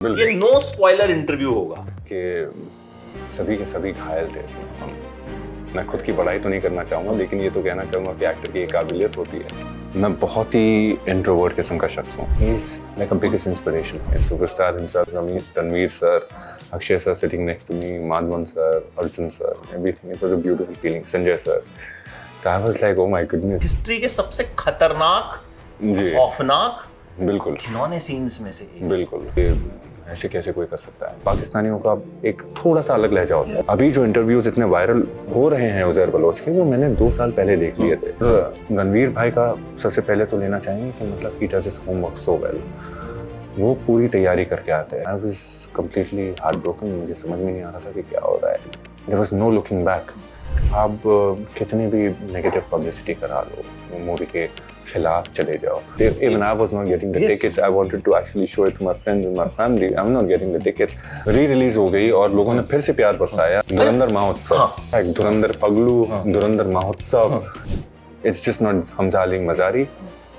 ये no spoiler interview होगा कि सभी के सभी घायल थे इसमें। मैं खुद की बड़ाई तो नहीं करना चाहूँगा, लेकिन ये तो कहना चाहूँगा कि एक्टर की एक काबिलियत होती है। मैं बहुत ही इंट्रोवर्ट किस्म का शख्स हूँ। He is like a biggest inspiration. Superstar himself, Ranveer sir, Akshay sir sitting next to me, Madhavan sir, Arjun sir, everything. It was a beautiful feeling. Sanjay sir, I was like, oh my goodness. History के सबसे खतरनाक, खौफनाक, बिल्कुल घिनौने सीन्स में से एक। बिल्कुल। ऐसे कैसे कोई कर सकता है? पाकिस्तानियों का एक थोड़ा सा अलग लहजा होता है। अभी जो इंटरव्यूज इतने वायरल हो रहे हैं उज़ैर बलोच के, वो मैंने 2 साल पहले देख लिए थे। रणवीर भाई का सबसे पहले तो लेना चाहेंगे कि मतलब ही does his homework so well. वो पूरी तैयारी करके आते हैं। I was completely heart broken. मुझे समझ में नहीं आ रहा था कि क्या हो रहा है। There was no looking back. आप कितनी भी नेगेटिव पब्लिसिटी करा लो, मूवी के खिलाफ चले जाओ। Even I was not getting the tickets. I wanted to actually show it to my friends and my family. I'm not getting the tickets. Re-release हो गई और लोगों ने फिर से प्यार बरसाया। धुरंधर महोत्सव, एक धुरंधर पगलू, धुरंधर महोत्सव। It's just not Hamza Ali Mazari,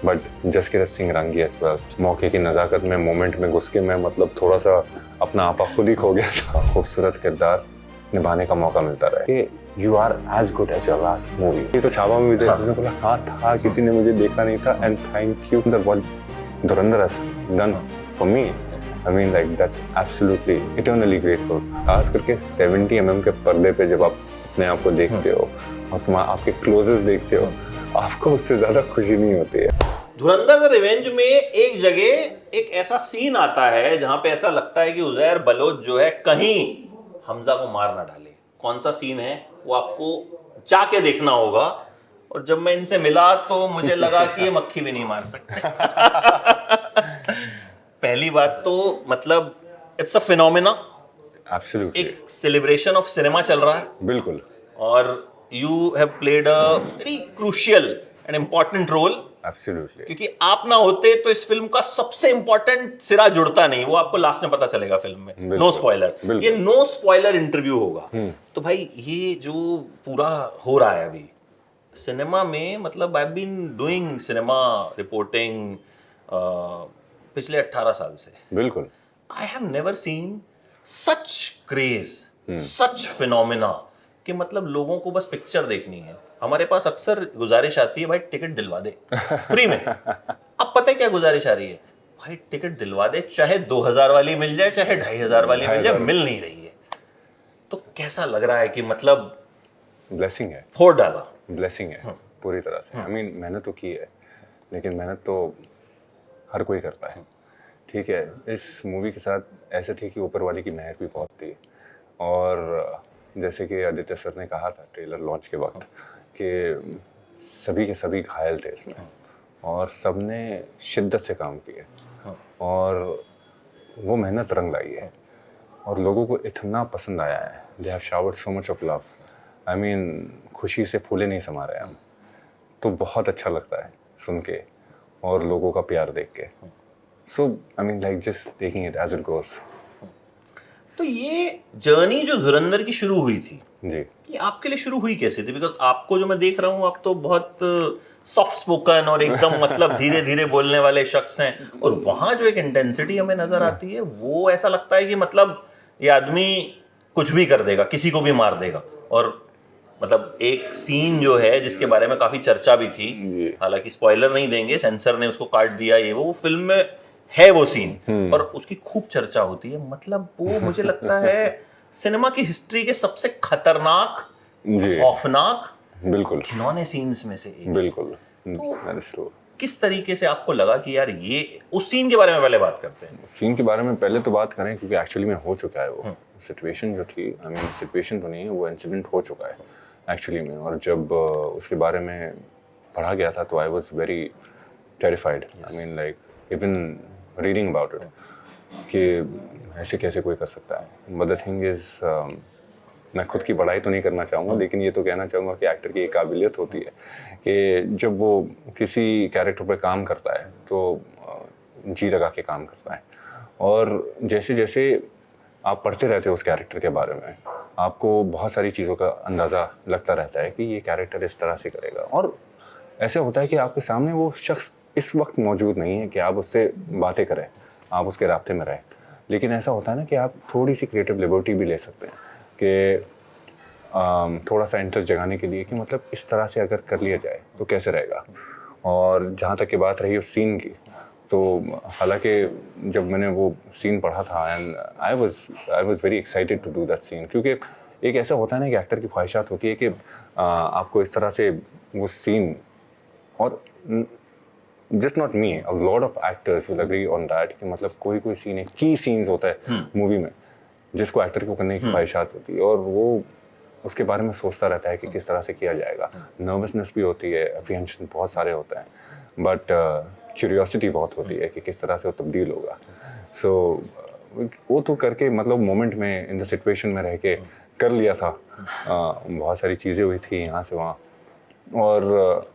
but Jaskirat Singh रंगी as well. मौके की नज़ाकत में, मोमेंट में घुस के मैं मतलब थोड़ा सा अपना आपा खुद ही खो गया था। खूबसूरत किरदार निभाने का मौका मिलता रहा कि You are as good as your last movie. ये तो छावा में भी थे। मैंने बोला हाँ था, किसी ने मुझे देखा नहीं था। And thank you for what Dhurandhar has done for me. I mean like that's absolutely eternally grateful. खास करके 70 mm के पर्दे पे जब आप अपने आप को देखते हो और तुम आपके क्लोजेस देखते हो, आपको उससे ज्यादा खुशी नहीं होती है। धुरंधर द रिवेंज में एक जगह एक ऐसा सीन आता है जहां पे ऐसा लगता है कि उज़ैर बलोच जो है कहीं हमजा को मार ना डाले। कौन सा सीन है वो आपको जाके देखना होगा। और जब मैं इनसे मिला तो मुझे लगा कि ये मक्खी भी नहीं मार सकते। पहली बात तो मतलब इट्स अ फिनोमेना। एब्सोल्युटली। एक सेलिब्रेशन ऑफ सिनेमा चल रहा है। बिल्कुल। और you have played a very crucial and important role. Absolutely. क्योंकि आप ना होते तो इस फिल्म का सबसे इंपॉर्टेंट सिरा जुड़ता नहीं। वो आपको लास्ट में पता चलेगा फिल्म में। No spoiler. ये नो स्पॉइलर इंटरव्यू होगा। तो भाई ये जो पूरा हो रहा है अभी सिनेमा में, मतलब I been doing cinema reporting पिछले 18 साल से। बिल्कुल। I have never seen such craze, such phenomena कि मतलब लोगों को बस पिक्चर देखनी है। हमारे पास अक्सर गुजारिश आती है, भाई टिकट दिलवा दे फ्री में। अब पता है क्या गुजारिश आ रही है? भाई टिकट दिलवा दे, चाहे 2000 वाली मिल जाए, चाहे 2500 वाली मिल जाए, मिल नहीं रही है। तो कैसा लग रहा है कि मतलब ब्लेसिंग है, फोड़ डाला। ब्लेसिंग है पूरी तरह से। आई मीन मेहनत तो की है, लेकिन मेहनत तो हर कोई करता है। ठीक है, इस मूवी के साथ ऐसे थी कि ऊपर वाले की मेहर भी बहुत थी। और जैसे कि आदित्य सर ने कहा था ट्रेलर लॉन्च के वक्त कि सभी के सभी घायल थे इसमें और सबने शिद्दत से काम किया और वो मेहनत रंग लाई है और लोगों को इतना पसंद आया है। They have showered so much of love. I mean खुशी से फूले नहीं समा रहे हम। तो बहुत अच्छा लगता है सुन के और लोगों का प्यार देख के। So I mean like just taking it as it goes. तो ये जर्नी जो धुरंधर की शुरू हुई थी जी, ये आपके लिए शुरू हुई कैसे थी? बिकॉज आपको जो मैं देख रहा हूँ, आप तो बहुत सॉफ्ट स्पोकन और एकदम मतलब धीरे धीरे बोलने वाले शख्स हैं। और वहाँ जो एक इंटेंसिटी हमें नजर आती है, वो ऐसा लगता है कि मतलब ये आदमी कुछ भी कर देगा, किसी को भी मार देगा। और मतलब एक सीन जो है जिसके बारे में काफी चर्चा भी थी, हालांकि स्पॉइलर नहीं देंगे, सेंसर ने उसको काट दिया, ये वो फिल्म में है वो सीन और उसकी खूब चर्चा होती है। मतलब वो मुझे लगता है सिनेमा की हिस्ट्री के सबसे खतरनाक, खौफनाक, बिल्कुल घिनौने सीन्स में से एक। बिल्कुल। तो किस तरीके से आपको लगा कि यार ये, उस सीन के बारे में पहले बात करते हैं। सीन के बारे में पहले तो बात करें क्योंकि एक्चुअली में हो चुका है वो सिचुएशन जो थी। आई मीन सिचुएशन तो नहीं है, वो इंसिडेंट हो चुका है एक्चुअली में। और जब उसके बारे में पढ़ा गया था तो आई was very terrified. I mean like even reading about it कि ऐसे कैसे कोई कर सकता है। बट द थिंग इज मैं खुद की बड़ाई तो नहीं करना चाहूँगा, लेकिन ये तो कहना चाहूँगा कि एक्टर की एक काबिलियत होती है कि जब वो किसी कैरेक्टर पर काम करता है तो जी लगा के काम करता है। और जैसे जैसे आप पढ़ते रहते हो उस कैरेक्टर के बारे में, आपको बहुत सारी चीज़ों का अंदाज़ा लगता रहता है कि ये कैरेक्टर इस तरह से करेगा। और ऐसे होता है कि आपके सामने वो शख्स इस वक्त मौजूद नहीं है कि आप उससे बातें करें, आप उसके राब्ते में रहें, लेकिन ऐसा होता है ना कि आप थोड़ी सी क्रिएटिव लिबर्टी भी ले सकते हैं कि थोड़ा सा इंटरेस्ट जगाने के लिए कि मतलब इस तरह से अगर कर लिया जाए तो कैसे रहेगा। और जहाँ तक की बात रही उस सीन की, तो हालांकि जब मैंने वो सीन पढ़ा था and I was very excited to do that scene, क्योंकि एक ऐसा होता है ना कि एक्टर की ख्वाहिशात होती है कि आपको इस तरह से वो सीन, और just not me, a lot of actors will agree on that कि मतलब कोई सीन है, की सीन्स होता है मूवी में जिसको एक्टर को करने की ख्वाहिशात होती है और वो उसके बारे में सोचता रहता है कि किस तरह से किया जाएगा। नर्वसनेस भी होती है, एप्रीहेंशन बहुत सारे होते हैं, बट क्यूरियोसिटी बहुत होती है कि किस तरह से वो तब्दील होगा। सो वो तो करके मतलब मोमेंट में इन द सिचुएशन में रह के कर लिया था। बहुत सारी चीज़ें हुई थी यहाँ से वहाँ, और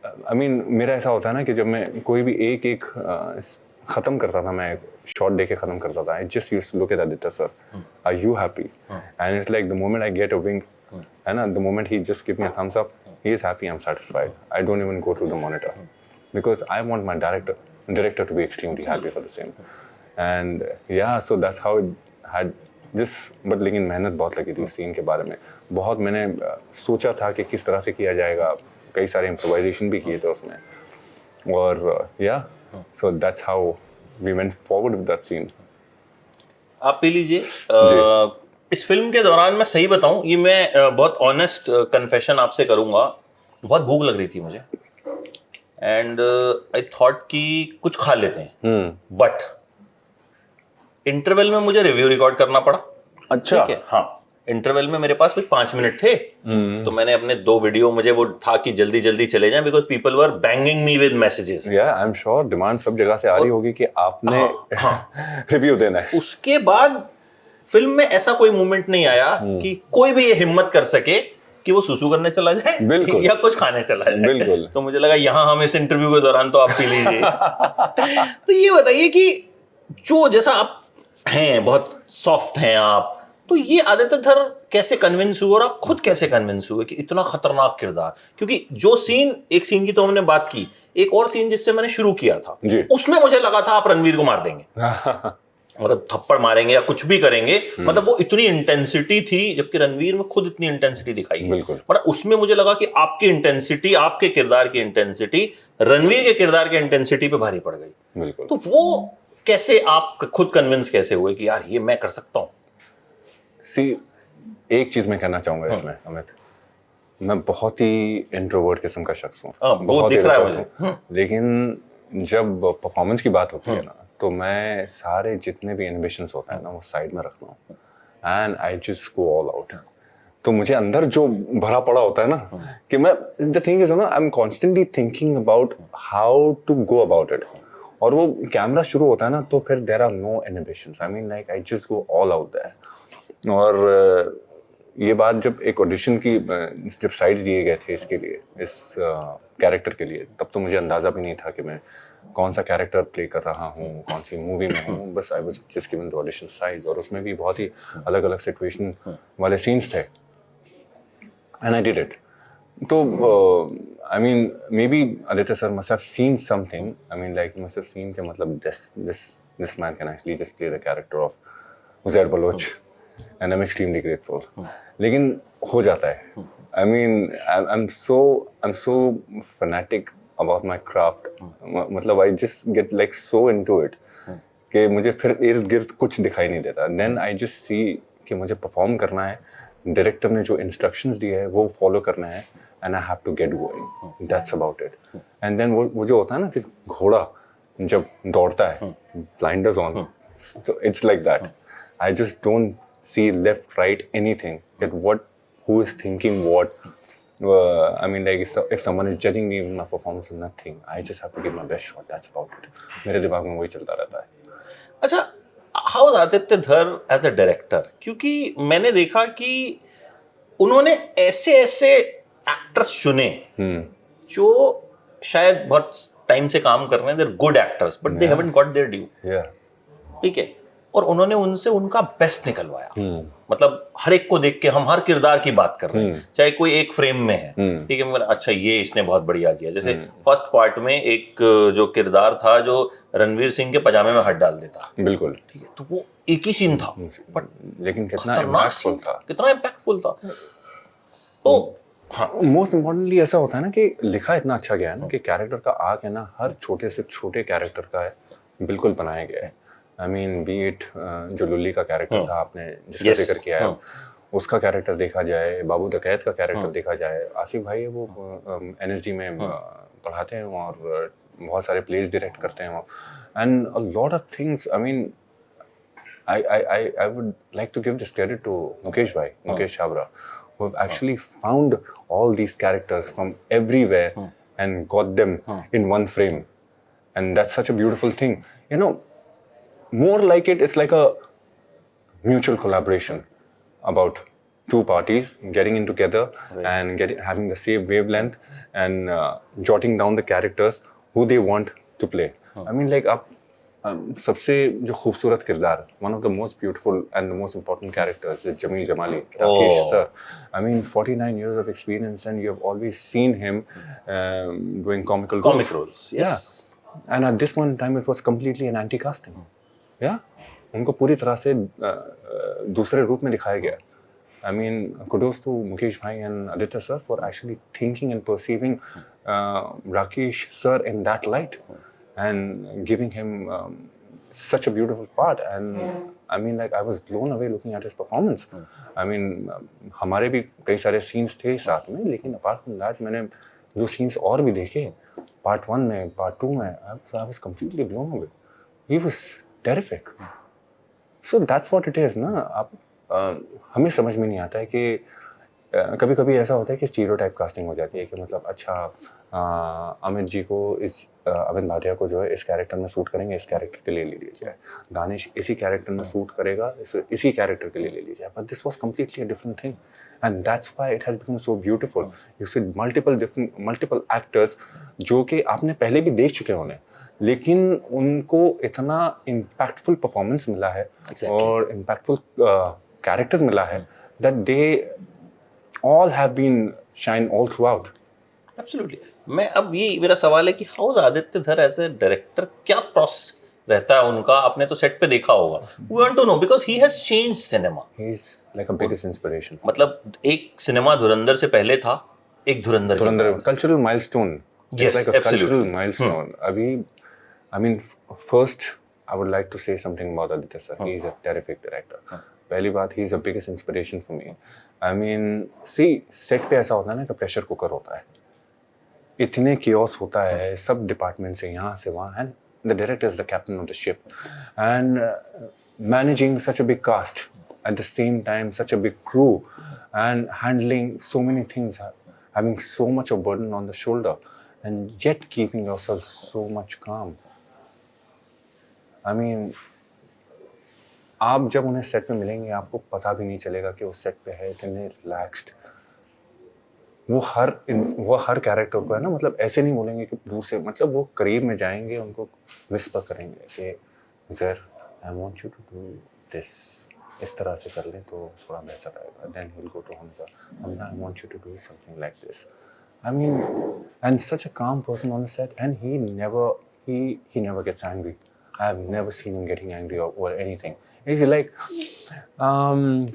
I mean, मेरा ऐसा होता है ना कि जब मैं कोई भी एक ख़त्म करता था, मैं शॉट दे के ख़त्म करता था, I just used to look at Aditya sir, are you happy? And it's like the moment I get a wink, है ना, the moment he just give me a thumbs up, he is happy, I'm satisfied. I don't even go to the monitor because I want my director to be extremely happy for the same. And yeah, so that's how it had this, but लेकिन मेहनत बहुत लगी थी उस scene के बारे में। बहुत मैंने सोचा था कि किस तरह से किया जाएगा, कई सारे इम्प्रोवाइजेशन भी किए थे उसमें, और या so that's how we went forward with that scene. आप पी लीजिए। इस फिल्म के दौरान मैं सही बताऊं, ये मैं बहुत ऑनेस्ट कन्फेशन आपसे करूंगा, बहुत भूख लग रही थी मुझे एंड आई थॉट कि कुछ खा लेते हैं, बट इंटरवल में मुझे रिव्यू रिकॉर्ड करना पड़ा। अच्छा, ठीक है, हाँ, इंटरवल में मेरे पास भी 5 मिनट थे, तो मैंने अपने 2 वीडियो, मुझे वो था कि जल्दी जल्दी चले जाएं because people were banging me with messages. या आई एम श्योर डिमांड सब जगह से आ रही होगी कि आपने रिव्यू देना है। उसके बाद फिल्म में ऐसा कोई मोमेंट नहीं आया कि कोई भी ये हिम्मत कर सके कि वो सुसु करने चला जाए या कुछ खाने चला जाए। बिल्कुल। तो मुझे लगा यहाँ हम इस इंटरव्यू के दौरान तो आप पी लीजिए। तो ये बताइए कि जो जैसा आप हैं, बहुत सॉफ्ट हैं आप, तो ये आदित्य धर कैसे कन्विंस हुए और आप खुद कैसे कन्विंस हुए कि इतना खतरनाक किरदार? क्योंकि जो सीन, एक सीन की तो हमने बात की, एक और सीन जिससे मैंने शुरू किया था, उसमें मुझे लगा था आप रणवीर को मार देंगे, मतलब थप्पड़ मारेंगे या कुछ भी करेंगे, मतलब वो इतनी इंटेंसिटी थी, जबकि रणवीर में खुद इतनी इंटेंसिटी दिखाई है, मतलब उसमें मुझे लगा कि आपकी इंटेंसिटी, आपके किरदार की इंटेंसिटी रणवीर के किरदार की इंटेंसिटी पे भारी पड़ गई। तो वो कैसे आप खुद कन्विंस कैसे हुए कि यार ये मैं कर सकता हूं? सी, एक चीज मैं कहना चाहूंगा इसमें अमित, मैं बहुत ही इंट्रोवर्ट किस्म का शख्स हूँ, बहुत दिख रहा है मुझे, लेकिन जब परफॉर्मेंस की बात होती है ना, तो मैं सारे जितने भी इनहिबिशंस होते हैं ना वो साइड में रखता हूँ and I just go all out. तो मुझे अंदर जो भरा पड़ा होता है ना कि मैं, द थिंग इज ना, I am constantly thinking about how to go about it, और वो कैमरा शुरू होता है ना तो फिर there are no inhibitions, I mean like I just go all out there. और ये बात जब एक ऑडिशन की, जब साइड्स दिए गए थे इसके लिए, इस कैरेक्टर के लिए, तब तो मुझे अंदाज़ा भी नहीं था कि मैं कौन सा कैरेक्टर प्ले कर रहा हूँ, कौन सी मूवी में हूँ, बस आई was just given the audition sides, और उसमें भी बहुत ही अलग अलग सिचुएशन वाले सीन्स थे एंड आई डिड इट। तो I mean maybe Aditya sir must have seen something, I mean like must have seen के मतलब this man can actually just play the character of Uzair Baloch and I'm extremely grateful. लेकिन हो जाता है। I mean, I'm so fanatic about my craft. मतलब I just get like so into it कि मुझे फिर इर्द गिर्द कुछ दिखाई नहीं देता। Then I just see कि मुझे परफॉर्म करना है, डायरेक्टर ने जो इंस्ट्रक्शंस दिए है वो फॉलो करना है and I have to get going. That's about it. And then वो जो होता है ना कि घोड़ा जब दौड़ता है, blinders on, so it's like that. I just don't see left, right, anything. That who is thinking what. I mean, like if someone is judging me with my performance, nothing. I just have to give my best shot. That's about it. मेरे दिमाग में वही चलता रहता है। अच्छा, how is Aditya धर as a director? क्योंकि मैंने देखा कि उन्होंने ऐसे एक्टर्स चुने जो शायद बहुत टाइम से काम कर रहे हैं, they're good actors, but they haven't got their due. Yeah. ठीक है, और उन्होंने उनसे उनका बेस्ट निकलवाया। मतलब हर एक को देख के हम हर किरदार की बात कर रहे हैं, चाहे कोई एक फ्रेम में है, ठीक है, मगर अच्छा ये इसने बहुत बढ़िया किया। जैसे फर्स्ट पार्ट में एक जो किरदार था जो रणवीर सिंह के पजामे में हाथ डाल देता, बिल्कुल, ठीक है, तो वो एक ही सीन था, बट लेकिन कितना खतरनाक इम्पैक्टफुल सीन था, कितना इम्पैक्टफुल था। तो हाँ, मोस्ट इम्पोर्टेंटली ऐसा होता है ना कि लिखा इतना अच्छा गया है ना कि कैरेक्टर का आर्क है ना, हर छोटे से छोटे कैरेक्टर का है, बिल्कुल बनाया गया है। आई मीन बी इट जो लुल्ली का कैरेक्टर था आपने जिसका जिक्र किया है, उसका कैरेक्टर देखा जाए, बाबू डकैत का कैरेक्टर देखा जाए, आसिफ भाई है वो NSD में पढ़ाते हैं और बहुत सारे प्लेज डायरेक्ट करते हैं, and a lot of things. I mean I would like to give this credit to Mukesh bhai, Mukesh Chabra, who have actually found all these characters from everywhere and got them in one frame, and that's such a beautiful thing. You know, more like it's like a mutual collaboration about two parties getting in together and having the same wavelength and jotting down the characters who they want to play. I mean, like up. सबसे जो खूबसूरत किरदार, one of the most beautiful and the most important characters is Jameel Jamali, Rakesh sir. I mean, 49 years of experience and you have always seen him doing comic roles. Yes. Yeah. And at this point in time, it was completely an anti-casting. Yeah. उनको पूरी तरह से दूसरे रूप में दिखाया गया. I mean, kudos to Mukesh bhai and Aditya sir for actually thinking and perceiving Rakesh sir in that light. And giving him such a beautiful part, and I mean, like I was blown away looking at his performance. I mean, हमारे भी कई सारे scenes थे साथ में, लेकिन apart from that मैंने जो scenes और भी देखे, part 1 में, part 2 में, I was completely blown away. He was terrific. So that's what it is, ना? आप हमें समझ में नहीं आता है कि कभी कभी ऐसा होता है कि स्टीरियोटाइप कास्टिंग हो जाती है कि मतलब अच्छा अमित जी को अमित भाटिया को जो है इस कैरेक्टर में सूट करेंगे, इस कैरेक्टर के लिए ले लिया जाए, दानिश इसी कैरेक्टर में सूट करेगा, इसी कैरेक्टर के लिए ले लिया जाए, but this was completely a different thing and that's why it has become so beautiful. You see multiple actors जो कि आपने पहले भी देख चुके होंगे, लेकिन उनको इतना इम्पैक्टफुल परफॉर्मेंस मिला है और इम्पैक्टफुल कैरेक्टर मिला है that they all have been shine all throughout. Absolutely. मैं अब ये मेरा सवाल है कि हाउ इज आदित्य धर एज ए डायरेक्टर, क्या प्रोसेस रहता है उनका? आपने तो सेट पे देखा होगा. We want to know because he has changed cinema. He is like a biggest inspiration. मतलब एक सिनेमा धुरंधर से पहले था, एक धुरंधर cultural milestone. Yes, it's like a absolutely. cultural milestone. अभी I mean first I would like to say something about Aditya sir. He is a terrific director. पहली बात, he is the biggest inspiration for me. I mean, see, set पे ऐसा होता है ना कि pressure cooker होता है, इतने कियोस होता है सब डिपार्टमेंट से, यहाँ से वहाँ, and the director is the captain of the ship and managing such a big cast at the same time such a big crew and handling so many things, having so much of burden on the shoulder and yet keeping yourself so much calm. I mean, आप जब उन्हें set पे मिलेंगे आपको पता भी नहीं चलेगा कि वो सेट पे है, इतने रिलैक्स्ड. वो हर कैरेक्टर को है ना, मतलब ऐसे नहीं बोलेंगे कि दूर से, मतलब वो करीब में जाएंगे, उनको विस्पर करेंगे कि sir I want you to do this, इस तरह से कर लें तो थोड़ा बेहतर रहेगा. Then he will go to Hamza, I want you to do something like this. I mean, and such a calm person on the set, and he never gets angry. I have never seen him getting angry over anything. It's like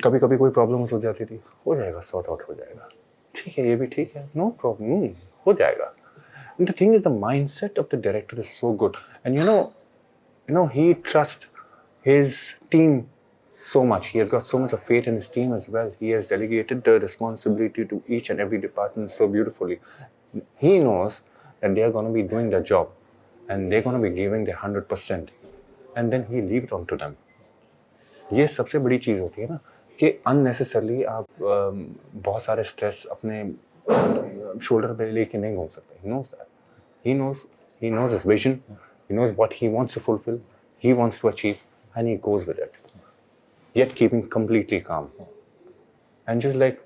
कभी कभी कोई problem हो जाती थी, हो जाएगा, sort out हो जाएगा, ठीक है, ये भी ठीक है, नो प्रॉब्लम, हो जाएगा. The thing is the mindset of the director is so good, and you know he trust his team so much. He has got so much of faith in his team as well. He has delegated the responsibility to each and every department so beautifully. He knows that they are going to be doing their job and they're going to be giving their 100%, and then he leave it on to them. ये सबसे बड़ी चीज़ होती है ना कि unnecessarily आप बहुत सारे स्ट्रेस अपने शोल्डर पे लेके नहीं घूम सकते. He knows that. He knows his vision. He knows what he wants to fulfill. He wants to achieve, and he goes with it. Yet keeping completely calm. And just like,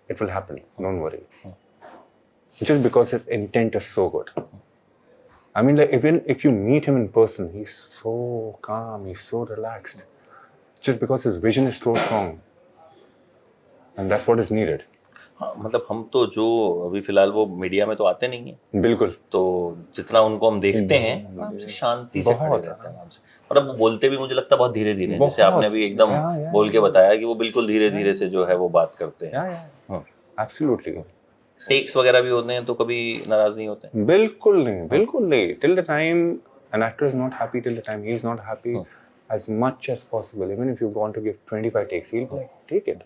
it will happen. Don't worry. Just because his intent is so good. I mean, like, even if you meet him in person, he's so calm, he's so relaxed, just because his vision is so strong, and that's what is needed. हाँ, मतलब हम तो जो अभी फिलहाल वो media में तो आते नहीं है, बिल्कुल। तो जितना उनको हम देखते हैं आराम से शांति से खड़े रहते हैं आराम से, और अब वो बोलते भी मुझे लगता है बहुत धीरे धीरे, जैसे आपने भी एकदम बोल के बताया कि वो बिल्कुल धीरे धीरे से जो है वो बात करते हैं। एब्सोल्युटली। टेक्स वगैरह भी होते हैं तो कभी नाराज नहीं होते? बिल्कुल नहीं, बिल्कुल नहीं। Till the time an actor is not happy, till the time he is not happy, as much as possible, even if you want to give 25 takes, he'll be like, take it,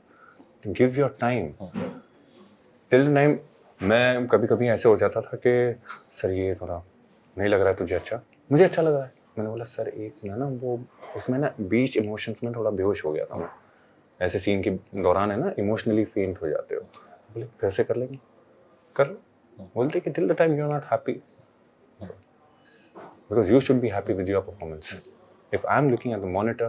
give your time. Till the time मैं कभी कभी ऐसे हो जाता था कि sir ये थोड़ा नहीं लग रहा है तुझे अच्छा, मुझे अच्छा लग रहा है। मैंने बोला सर एक ना वो उसमें ना बीच इमोशंस में थोड़ा बेहोश हो गया था मैं, ऐसे सीन के दौरान है ना इमोशनली फेंट हो जाते हो। बोले फिर से कर लेंगे, कर लो। बोलते कि till the time you are not happy, because you should be happy with your performance. If I'm looking at the monitor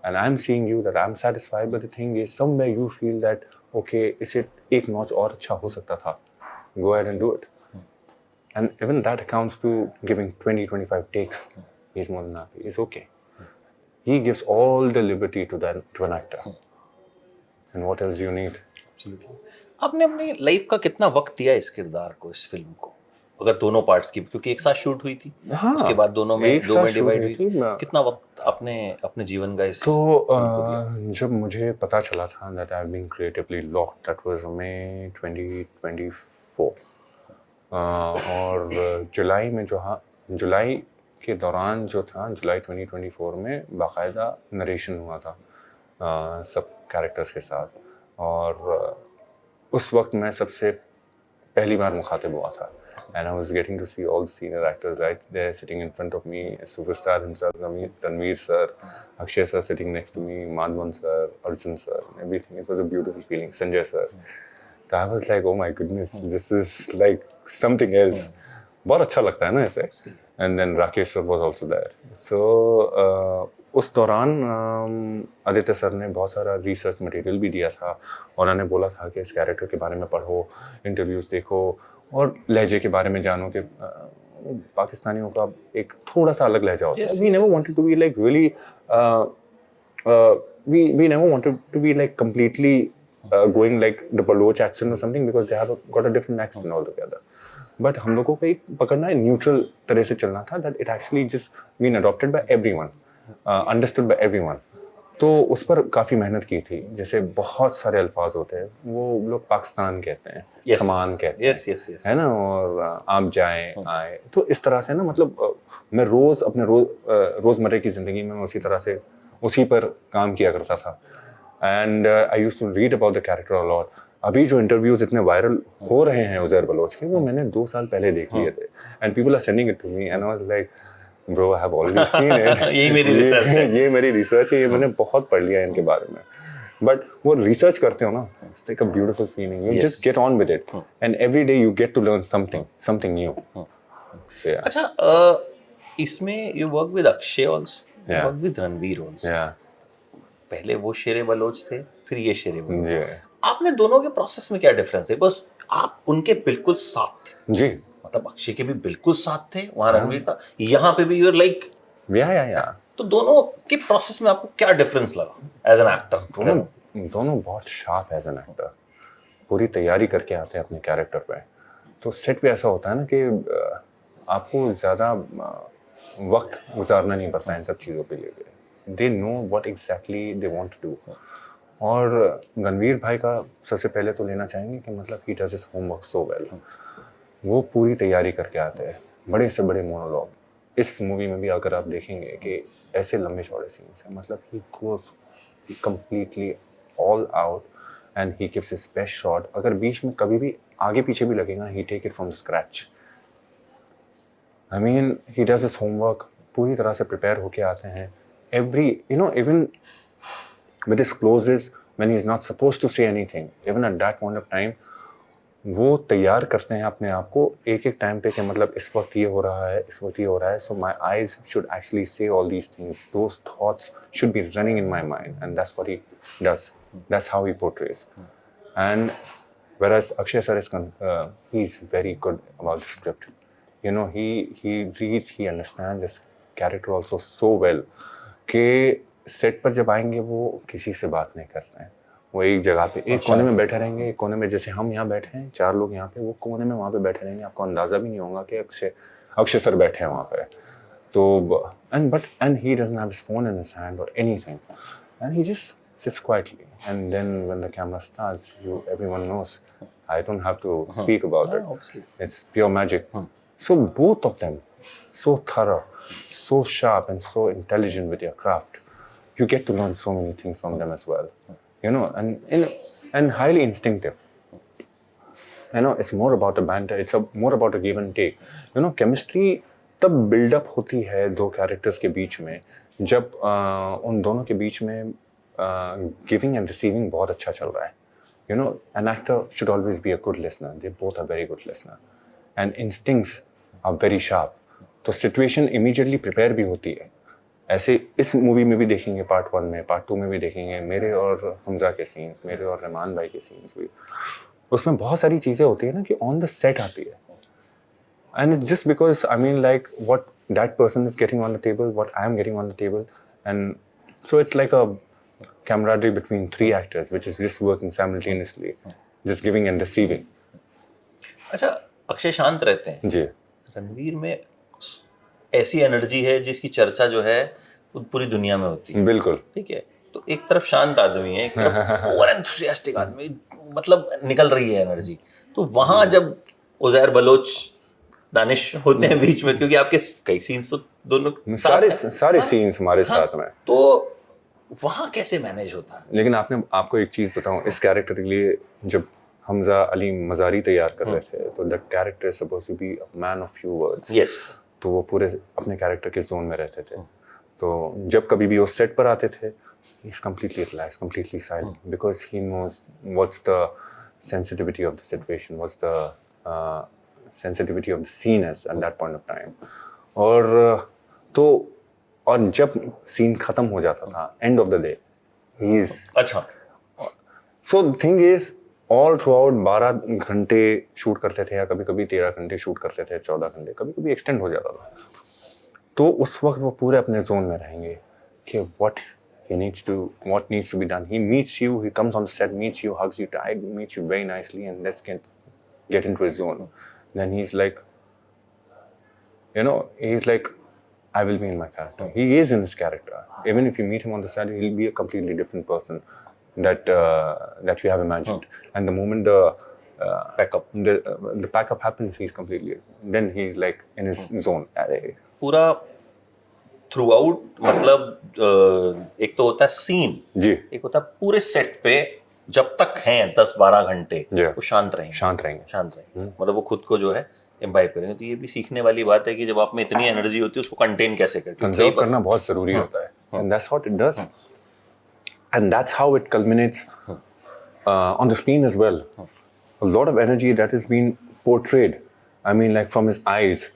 and I'm seeing you that I'm satisfied, but the thing is somewhere you feel that okay, इसे एक notch और अच्छा हो सकता था, go ahead and do it. And even that accounts to giving 20-25 takes. He's more than happy. It's okay. He gives all the liberty to an actor. And what else you need? आपने अपनी life का कितना वक्त दिया इस किरदार को, इस फिल्म को, अगर दोनों पार्ट्स की, क्योंकि एक साथ शूट हुई थी, हाँ, उसके बाद दोनों में दो में डिवाइड हुई थी, कितना वक्त आपने अपने जीवन का इस जब मुझे पता चला था that I've been creatively locked, that was May 2024, और जुलाई में जो जुलाई के दौरान जो था, जुलाई 2024 में बाकायदा नरेशन हुआ था सब कैरेक्टर्स के साथ, और उस वक्त मैं सबसे पहली बार मुखातिब हुआ था। And I was getting to see all the senior actors right there sitting in front of me, superstar himself, Ranveer sir, Akshay sir sitting next to me, Madhavan sir, Arjun sir, everything. It was a beautiful feeling. Sanjay sir. So I was like, oh my goodness, this is like something else. बहुत अच्छा लगता है ना ऐसे. And then Rakesh sir was also there. So उस दौरान Aditya sir ने बहुत सारा रिसर्च मटेरियल भी दिया था, और उन्होंने बोला था कि इस कैरेक्टर के बारे में पढ़ो, इंटरव्यूज़ देखो और लहजे के बारे में जानो कि पाकिस्तानियों का एक थोड़ा सा अलग लहजा होता है। We never wanted to be like really we never wanted to be like completely going like the Baloch accent or something, because they have got a different accent altogether. But हम लोगों को एक पकड़ना है, न्यूट्रल तरह से चलना था, that it actually just been adopted by everyone, understood by everyone. तो उस पर काफ़ी मेहनत की थी। जैसे बहुत सारे अल्फाज होते हैं, वो लोग पाकिस्तान कहते हैं, समान कहते हैं, है ना, और आप जाएं आए, तो इस तरह से ना, मतलब मैं रोज़ अपने रोज़मर्रे की ज़िंदगी में उसी तरह से उसी पर काम किया करता था। And I used to read about the character a lot. अभी जो इंटरव्यूज इतने वायरल हो रहे हैं उज़ैर बलोच के, वो मैंने 2 साल पहले देख लिए थे, and people are sending it to me, and I was like Bro, I have already seen it. यही मेरी रिसर्च है, ये मेरी रिसर्च है, ये मैंने बहुत पढ़ लिया है इनके बारे में। बट वो रिसर्च करते हो ना, it's like a beautiful feeling. You just get on with it, and every day you get to learn something new. So, yeah. अच्छा, इसमें you work with Akshay also, you Yeah. work with Ranveer also. Yeah. पहले वो शेरे Bloch थे, फिर ये शेरे Bloch. Yeah. आपने दोनों के प्रोसेस में क्या डिफरेंस है? बस आप उनके बिल्कुल साथ थे, जी, मतलब अक्षय के भी बिल्कुल साथ थे, वहाँ रणवीर था, यहाँ पे भी यूर लाइक, या तो दोनों के प्रोसेस में आपको क्या डिफरेंस लगा एज एन एक्टर? दोनों बहुत शार्प एज एन एक्टर, पूरी तैयारी करके आते हैं अपने कैरेक्टर पे। तो सेट पे ऐसा होता है ना कि आपको ज़्यादा वक्त गुजारना नहीं पड़ता है इन सब चीज़ों के लिए। They know what exactly they want to do. और रणवीर भाई का सबसे पहले तो लेना चाहेंगे कि मतलब ही does his homework so well. वो पूरी तैयारी करके आते हैं, बड़े से बड़े मोनोलॉग। इस मूवी में भी अगर आप देखेंगे कि ऐसे लंबे चौड़े सीन्स हैं, मतलब he goes completely all out and he gives his best shot. अगर बीच में कभी भी आगे पीछे भी लगेगा, he take it from scratch. I mean he does his homework, पूरी तरह से प्रिपेयर होके आते हैं। Every even with his closes when he is not supposed to say anything, even at that point of time वो तैयार करते हैं अपने आप को एक एक टाइम पे कि मतलब इस वक्त ये हो रहा है, इस वक्त ये हो रहा है। सो माई आईज शुड एक्चुअली से all these things, those thoughts should be running in my mind, and that's what he does, that's how he portrays. And whereas Akshay sir is he is very good about the script. you know, he reads, he understands this character also so well कि set पर जब आएंगे वो किसी से बात नहीं कर रहे हैं, वो एक जगह पे एक कोने में बैठे रहेंगे, एक कोने में, जैसे हम यहाँ बैठे हैं 4 लोग यहाँ पे, वो कोने में वहाँ पे बैठे रहेंगे, आपको अंदाजा भी नहीं होगा कि अक्षय सर बैठे हैं वहाँ पे. तो and he doesn't have his phone in his hand or anything, and he just sits quietly, and then when the camera starts, everyone knows. I don't have to speak about it. Obviously. It's pure magic. So both of them, so thorough, so sharp, and so intelligent with their craft. You get to learn so many things from them as well, you know, and highly instinctive. You know, it's more about a banter. It's more about a give and take. You know, chemistry तब buildup होती है दो characters के बीच में जब उन दोनों के बीच में गिविंग एंड रिसीविंग बहुत अच्छा चल रहा है. You know, an actor should always be a good listener. They both are very good listener, and instincts are very sharp. तो सिचुएशन इमीडिएटली प्रिपेयर भी होती है. ऐसे इस मूवी में भी देखेंगे, पार्ट 1 में, पार्ट 2 में भी देखेंगे, मेरे और हमजा के सीन्स, मेरे और रहमान भाई के सीन्स भी, उसमें बहुत सारी चीज़ें होती है ना कि ऑन द सेट आती है. And it's just because, I mean, like, what that person is getting on the table, what I am getting on the table, and so it's like a camaraderie between 3 actors, which is just working simultaneously, just giving and receiving. अच्छा, अक्षय शांत रहते हैं जी. रणवीर में ऐसी energy है जिसकी चर्चा जो है वो पूरी दुनिया में होती है. बिल्कुल. ठीक है, तो एक तरफ शांत आदमी है, एक तरफ ओवर एंथुसियास्टिक आदमी, मतलब निकल रही है एनर्जी. तो वहां जब उजैर बलोच, दानिश होते हैं बीच में, क्योंकि आपके कई सीन्स तो दोनों सारे सीन्स हमारे साथ में, तो वहां कैसे मैनेज होता है? लेकिन आपको एक चीज बताऊं, इस कैरेक्टर के लिए जब हमजा अली मजारी तैयार कर रहे थे, तो the character suppose to be a man of few words. Yes. तो वो पूरे अपने कैरेक्टर के जोन में रहते थे. तो जब कभी भी वो सेट पर आते थे, he is completely relax, completely silent, because he knows what's the sensitivity of the situation, what's the sensitivity of the scene is at that point of time. और जब सीन खत्म हो जाता था, end of the day, he is अच्छा. So the thing is, all throughout 12 घंटे shoot करते थे, या कभी कभी 13 घंटे शूट करते थे, 14 घंटे, कभी कभी एक्सटेंड हो जाता था. तो उस वक्त वो पूरे अपने जोन में रहेंगे कि what needs to be done. He meets you, he comes on the set, meets you, hugs you tight, meets you very nicely, and let's get into his zone. Then he's like, you know, I will be in my character. He is in his character. Even if you meet him on the set, he'll be a completely different person that you have imagined. And the moment the pack-up happens, then he's like in his zone. पूरा throughout, मतलब एक तो होता है scene जी, एक होता है पूरे सेट पे जब तक हैं 10-12 घंटे वो शांत रहेंगे. मतलब वो खुद को जो है इम्बाइब करेंगे. तो ये भी सीखने वाली बात है कि जब आप में इतनी एनर्जी होती है उसको कंटेन कैसे करें, कंजर्व करना बहुत जरूरी होता है. And that's what it does. And that's how it culminates on the screen as well. A lot of energy that has been portrayed. I mean, like from his eyes.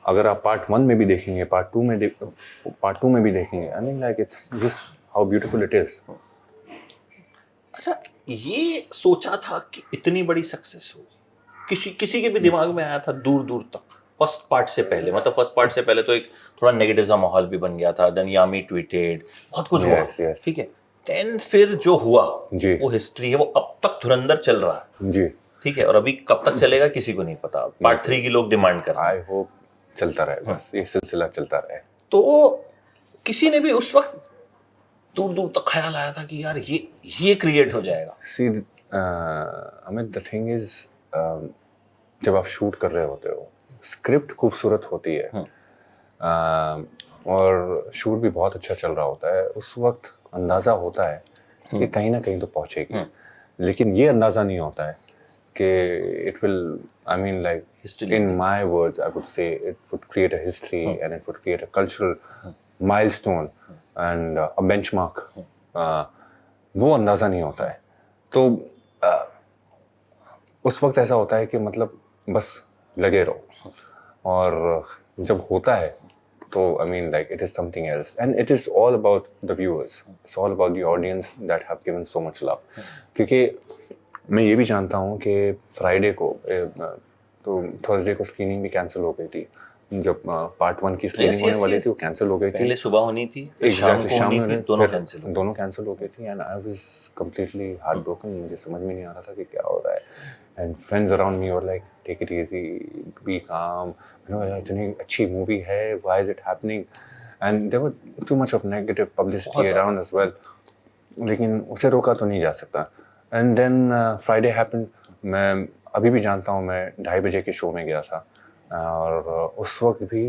अगर आप part 1 में भी देखेंगे, पार्ट 2 में भी देखेंगे, I mean, like it's just how beautiful it is. अच्छा, ये सोचा था कि इतनी बड़ी सक्सेस हो, किसी के भी दिमाग में आया था दूर दूर तक? फर्स्ट पार्ट से पहले, मतलब फर्स्ट पार्ट से पहले तो एक थोड़ा नेगेटिव सा माहौल भी बन गया था. देन यामी ट्वीटेड, बहुत कुछ हुआ. ठीक है, देन फिर जो हुआ वो हिस्ट्री है, वो अब तक धुरंधर चल रहा है जी. ठीक है, और अभी कब तक चलेगा किसी को नहीं पता. पार्ट 3 की लोग डिमांड कर रहे हैं. आई होप चलता रहे, बस ये सिलसिला चलता रहे. तो किसी ने भी उस वक्त दूर दूर तक ख्याल आया था कि यार ये क्रिएट हो जाएगा? सी अमित, द थिंग इज, जब आप शूट कर रहे होते हो, स्क्रिप्ट खूबसूरत होती है और शूट भी बहुत अच्छा चल रहा होता है, उस वक्त अंदाज़ा होता है कि कहीं ना कहीं तो पहुंचेगी. लेकिन ये अंदाज़ा नहीं होता है कि it will, I mean, like in my words, I would say it would create a history and it would create a cultural milestone and a benchmark. वो अंदाज़ा नहीं होता है. तो उस वक्त ऐसा होता है कि मतलब बस लगे रहो, और जब होता है तो I mean, like, it is something else, and it is all about the viewers. It's all about the audience that have given so much love. क्योंकि मैं ये भी जानता हूँ कि फ्राइडे को तो थर्सडे को स्क्रीनिंग भी कैंसिल हो गई थी। जब पार्ट 1 की स्क्रीनिंग होने वाली थी वो कैंसिल हो गई थी। पहले सुबह होनी थी, फिर शाम को होनी थी, दोनों कैंसिल हो गई थी and I was completely heart broken. मुझे समझ में नहीं आ रहा था कि क्या हो रहा है and friends around me were like take it easy, be calm, you know इतनी अच्छी मूवी है, why is it happening, and there were too much of negative publicity around as well. लेकिन उसे रोका तो नहीं जा सकता। And then Friday happened. मैं अभी भी जानता हूँ, मैं 2:30 बजे के शो में गया था और उस वक्त भी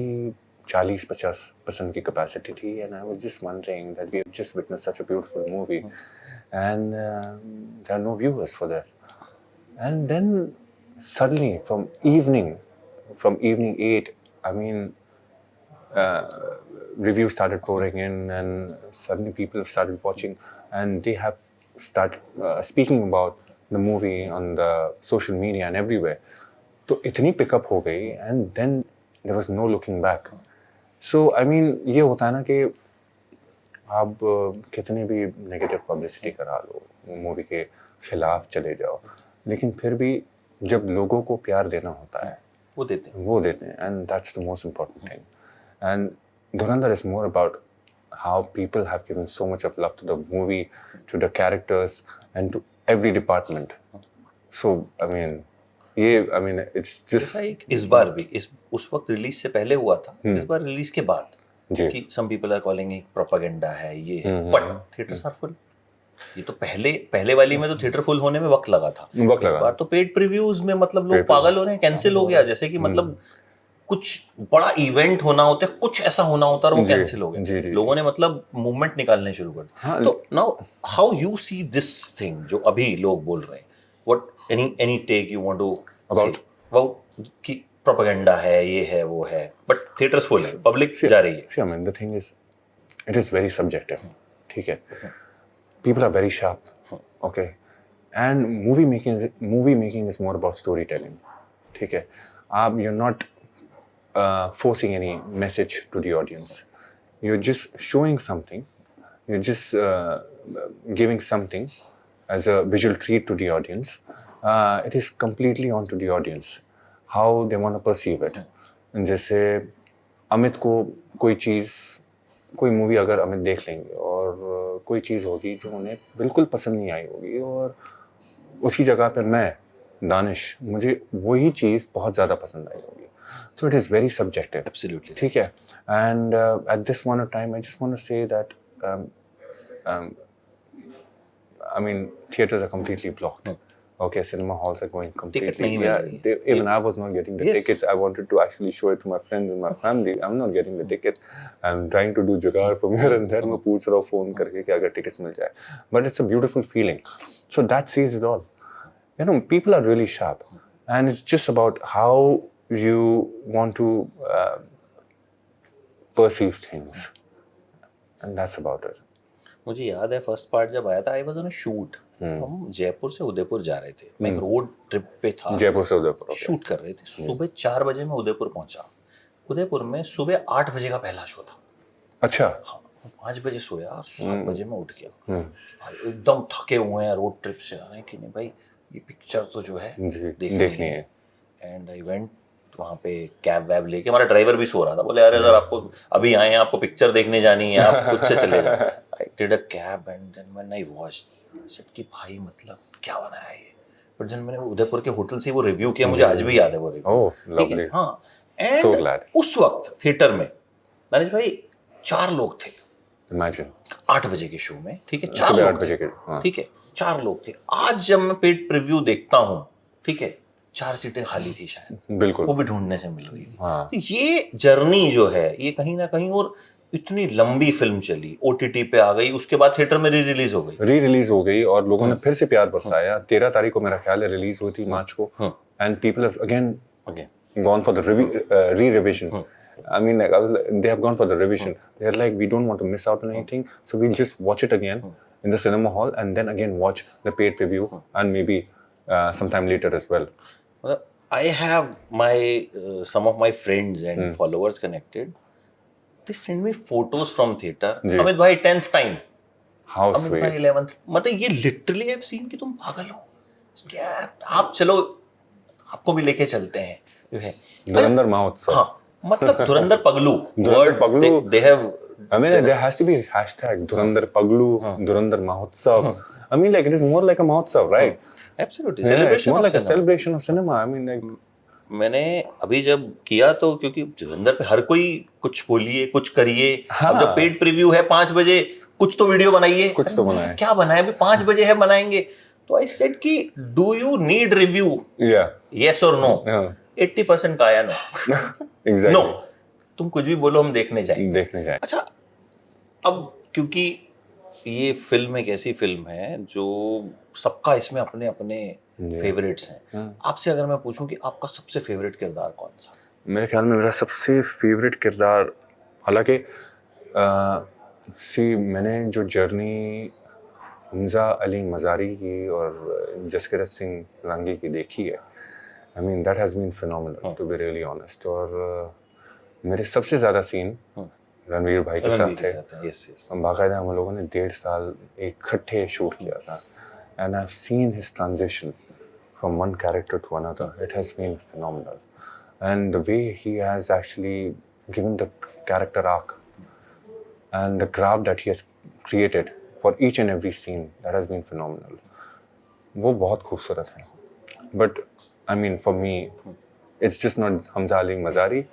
40-50% की कैपेसिटी थी and I was just wondering that we have just witness such a beautiful movie and there are no viewers for that. And then suddenly from evening 8, I mean, reviews started pouring in and suddenly people have started watching and they have started speaking about the movie on the social media and everywhere. तो इतनी pickup हो गई and then there was no looking back. So I mean ये होता है ना कि आप कितने भी नेगेटिव पब्लिसिटी करा लो, मूवी के खिलाफ चले जाओ, लेकिन फिर भी जब लोगों को प्यार देना होता है वो देते हैं and that's the most important thing. And Dhurandhar is more about how people have given so much of love to the movie, to the characters and to every department. So I mean it's just इस बार भी उस वक्त release से पहले हुआ था, इस बार release के बाद कि some people are calling it propaganda है, ये है, but theaters are full। ये तो पहले वाली में तो थिएटर फुल होने में वक्त लगा था, इस बार तो पेड प्रीव्यूज में मतलब लोग पागल हो रहे हैं, कैंसिल हो गया, जैसे कि मतलब कुछ बड़ा इवेंट होना होता है, कुछ ऐसा होना होता है और वो कैंसिल हो गया। लोगों ने मतलब मूवमेंट निकालने शुरू कर दिया। तो now how you see this thing जो अभी लोग बोल रहे हैं, what any take you want to about कि प्रोपेगेंडा है, ये है, वो है, बट थिएटर्स फुल है, पब्लिक जा रही है। I mean, the thing is, it is very subjective, ठीक है? People are very sharp, okay? And movie making is more about storytelling, ठीक है? You're not forcing any message to the audience. You're just showing something. You're just giving something as a visual treat to the audience. It is completely on to the audience, how they want to perceive it. जैसे अमित को कोई movie अगर अमित देख लेंगे और कोई चीज़ होगी जो उन्हें बिल्कुल पसंद नहीं आई होगी और उसी जगह पर मैं दानिश, मुझे वही चीज़ बहुत ज़्यादा पसंद आई होगी। So it is very subjective. Absolutely. ठीक है? And at this point of time, I just want to say that, I mean, theaters are completely blocked. Okay, cinema halls are going completely. Even I was not getting the tickets. I wanted to actually show it to my friends and my family. I'm not getting the tickets. I'm trying to do जुगाड़ from here and there. मैं पूछ रहा हूँ phone करके कि अगर tickets मिल जाए. But it's a beautiful feeling. So that says it all. You know, people are really sharp, and it's just about how you want to perceive things, and that's about it. मुझे याद है first part जब आया था, I was on a shoot, हम जयपुर से उदयपुर जा रहे थे, मैं एक रोड ट्रिप पे था, जयपुर से उदयपुर शूट कर रहे थे। सुबह 4 बजे मैं उदयपुर पहुंचा। उदयपुर में सुबह 8 बजे का पहला शो था। अच्छा। हाँ, 5 बजे सोया, 7 बजे में उठ गया, एकदम थके हुए हैं रोड ट्रिप से आ रहे हैं कि नहीं भाई ये पिक्चर तो जो है देखनी है। एंड आई वेंट वहाँ पे कैब वैब लेके, हमारा ड्राइवर भी सो रहा था, बोले अरे सर आपको अभी आए हैं, आपको पिक्चर देखने जानी है, आप खुद से चले जाओ। I did a cab and then when I watched said कि भाई मतलब क्या बनाया है ये। बट जब मैंने उदयपुर के होटल से वो रिव्यू किया, मुझे आज भी याद है वो रिव्यू। ओह लवली। हाँ, एंड उस वक्त थिएटर में दानिश भाई 4 लोग थे। इमेजिन 8 बजे के शो में, ठीक है, 4 लोग थे, ठीक है, 4 लोग थे। आज जब मैं पेड प्रीव्यू देखता हूँ, ठीक है, 4 सीटें खाली थी शायद, बिल्कुल, वो भी ढूंढने से मिल रही थी। हाँ। तो ये जर्नी जो है ये कहीं ना कहीं, और इतनी लंबी फिल्म चली, OTT पे आ गई, उसके बाद थिएटर में री रिलीज हो गई और लोगों ने फिर से प्यार बरसाया। 13 तारीख को मेरा ख्याल है रिलीज हुई थी, मार्च को, and people have again gone for the re-revision. I mean, they have gone for the revision. They're like, we don't want to miss out on anything, so we'll just watch it again in the cinema hall and then again watch the paid preview and maybe sometime later as well. I have my some of my friends and followers connected. They send me photos from theater. Amit bhai 10th time. How Amit sweet. bhai 11th. मतलब ये literally I've seen कि तुम पागल हो। क्या आप चलो, आपको भी लेके चलते हैं। जो है धुरंधर महोत्सव। हाँ, मतलब धुरंधर पगलू धुरंधर पगलू। they have I mean, there has to be a hashtag Dhurandhar Paglu, Dhurandhar Mahotsav. I mean, like it is more like a Mahotsav, right? absolutely Yeah, it's celebration more of like a cinema. celebration of cinema. I mean, like मैंने अभी जब किया तो क्योंकि धुरंधर पे हर कोई कुछ बोलिए कुछ करिए, हाँ। अब जब पेड प्रीव्यू है 5 बजे कुछ तो वीडियो बनाइए, कुछ तो बनाए। क्या बनाए अभी 5 बजे है बनाएंगे, तो आई सेड कि do you need review, yeah, yes और नो, yeah, 80% का आया नो, exactly. नो तुम कुछ भी बोलो हम देखने जाएंगे। देखने जाए। अच्छा, अब क्योंकि ये फिल्म एक ऐसी फिल्म है जो सबका इसमें अपने अपने फेवरेट्स हैं, आपसे अगर मैं पूछूं कि आपका सबसे फेवरेट किरदार कौन सा? मेरे ख्याल में मेरा सबसे फेवरेट किरदार, हालांकि मैंने जो जर्नी हमजा अली मज़ारी की और जसकिरत सिंह रांगी की देखी है, I mean that has been phenomenal to be really honest. और मेरे सबसे ज़्यादा सीन रणवीर भाई के साथ थे। यस बाकायदा हम लोगों ने 1.5 साल इकट्ठे शूट किया था, and I have seen his transition from one character to another. It has been phenomenal, and the way he has actually given the character arc and the craft that he has created for each and every scene, that has been phenomenal. वो बहुत खूबसूरत है, but I mean for me it's just not Hamza Ali Mazari